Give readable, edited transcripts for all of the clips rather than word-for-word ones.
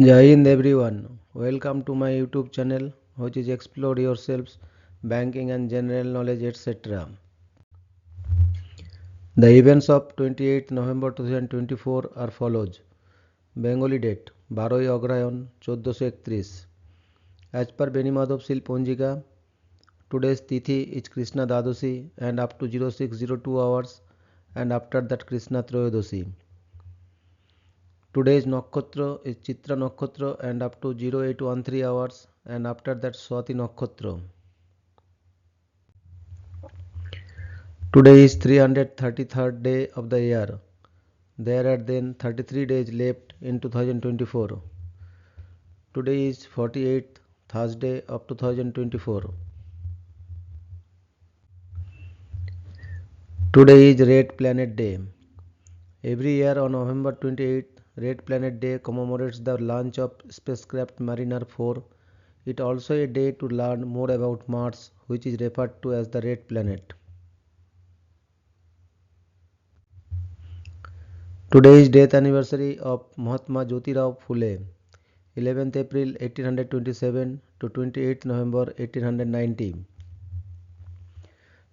Jai Hind everyone. Welcome to my YouTube channel which is Explore Yourselves, Banking and General Knowledge etc. The events of 28 November 2024 are follows. Bengali date 12 Agrahayan 1431. As per Benimadhav Sil Ponjika, today's Tithi is Krishna Dadoshi and up to 0602 hours and after that Krishna Troyodoshi. Today's Nakhotra is Chitra Nakhotra and up to 0813 hours and after that Swati Nakhotra. Today is 333rd day of the year. There are then 33 days left in 2024. Today is 48th Thursday of 2024. Today is Red Planet Day. Every year on November 28th, Red Planet Day commemorates the launch of spacecraft Mariner 4. It is also a day to learn more about Mars, which is referred to as the Red Planet. Today is death anniversary of Mahatma Jyotirao Phule, 11th April 1827 to 28th November 1890.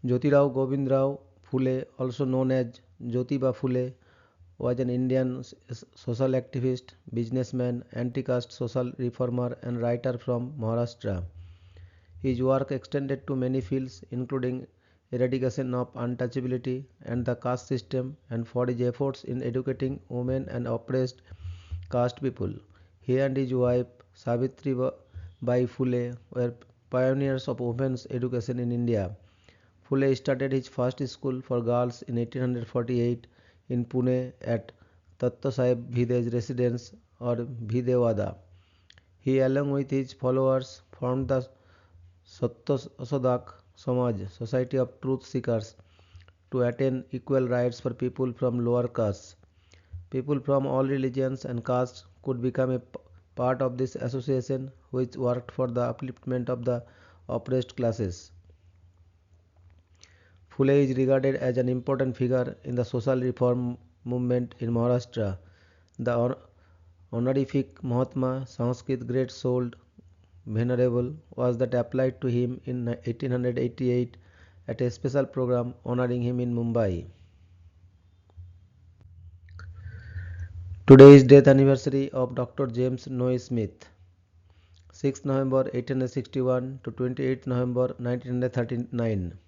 Jyotirao Govindrao Phule, also known as Jyotiba Phule, was an Indian social activist, businessman, anti-caste social reformer and writer from Maharashtra. His work extended to many fields including eradication of untouchability and the caste system and for his efforts in educating women and oppressed caste people. He and his wife Savitri Bai Phule were pioneers of women's education in India. Phule started his first school for girls in 1848 in Pune at Tatta Sahib Bhidej residence or Bhidewada. He along with his followers formed the Satyasadak Samaj, Society of Truth Seekers, to attain equal rights for people from lower castes. People from all religions and castes could become a part of this association which worked for the upliftment of the oppressed classes. Phule is regarded as an important figure in the social reform movement in Maharashtra. The honorific Mahatma, Sanskrit great souled venerable, was that applied to him in 1888 at a special program honoring him in Mumbai. Today is death anniversary of Dr. James Noe Smith, 6th November 1861 to 28th November 1939.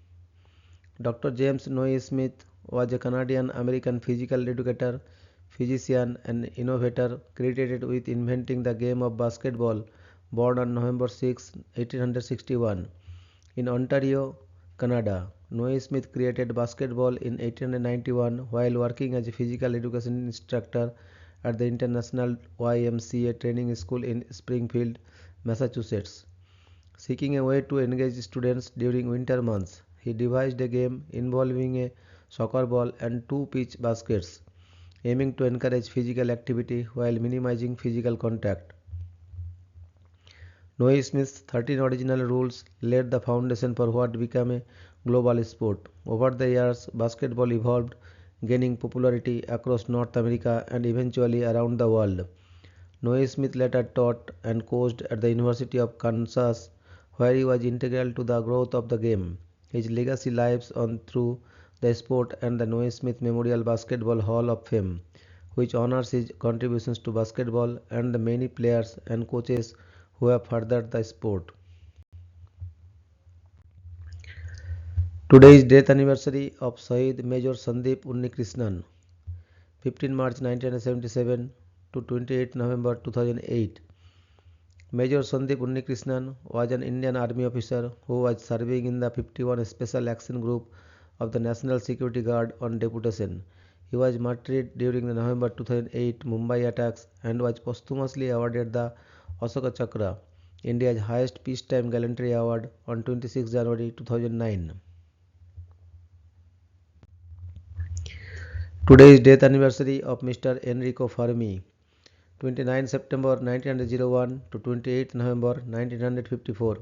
Dr. James Noe Smith was a Canadian-American physical educator, physician and innovator credited with inventing the game of basketball, born on November 6, 1861. In Ontario, Canada, Noe Smith created basketball in 1891 while working as a physical education instructor at the International YMCA training school in Springfield, Massachusetts. Seeking a way to engage students during winter months, he devised a game involving a soccer ball and two pitch baskets, aiming to encourage physical activity while minimizing physical contact. Noe Smith's 13 original rules laid the foundation for what became a global sport. Over the years, basketball evolved, gaining popularity across North America and eventually around the world. Noe Smith later taught and coached at the University of Kansas, where he was integral to the growth of the game. His legacy lives on through the sport and the Noe Smith Memorial Basketball Hall of Fame, which honors his contributions to basketball and the many players and coaches who have furthered the sport. Today is death anniversary of Shahid Major Sandeep Unnikrishnan, 15 March 1977 to 28 November 2008. Major Sandeep Unnikrishnan was an Indian Army officer who was serving in the 51 Special Action Group of the National Security Guard on deputation. He was martyred during the November 2008 Mumbai attacks and was posthumously awarded the Ashoka Chakra, India's highest peacetime gallantry award, on 26 January 2009. Today is death anniversary of Mr. Enrico Fermi, 29 September 1901 to 28 November 1954.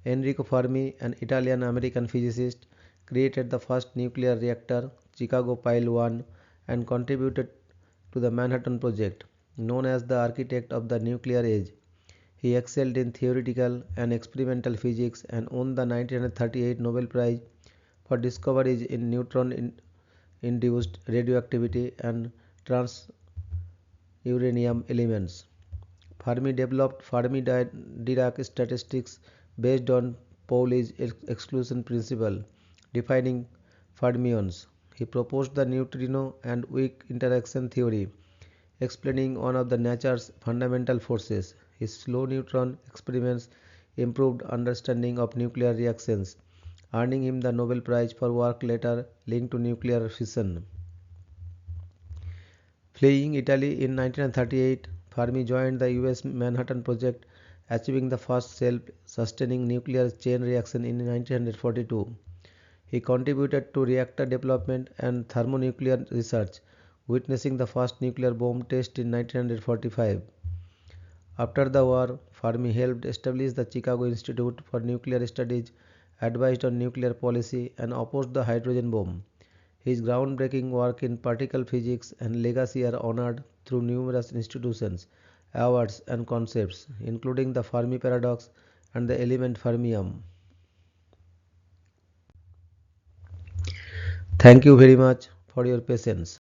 Enrico Fermi, an Italian-American physicist, created the first nuclear reactor, Chicago Pile 1, and contributed to the Manhattan Project. known as the architect of the nuclear age. He excelled in theoretical and experimental physics and won the 1938 Nobel Prize for discoveries in neutron induced radioactivity and trans uranium elements. Fermi developed Fermi-Dirac statistics based on Pauli's exclusion principle, defining fermions. He proposed the neutrino and weak interaction theory, explaining one of the nature's fundamental forces. His slow neutron experiments improved understanding of nuclear reactions, earning him the Nobel Prize for work later linked to nuclear fission. Fleeing Italy in 1938, Fermi joined the US Manhattan Project, achieving the first self-sustaining nuclear chain reaction in 1942. He contributed to reactor development and thermonuclear research, witnessing the first nuclear bomb test in 1945. After the war, Fermi helped establish the Chicago Institute for Nuclear Studies, advised on nuclear policy, and opposed the hydrogen bomb. His groundbreaking work in particle physics and legacy are honored through numerous institutions, awards, and concepts, including the Fermi paradox and the element fermium. Thank you very much for your patience.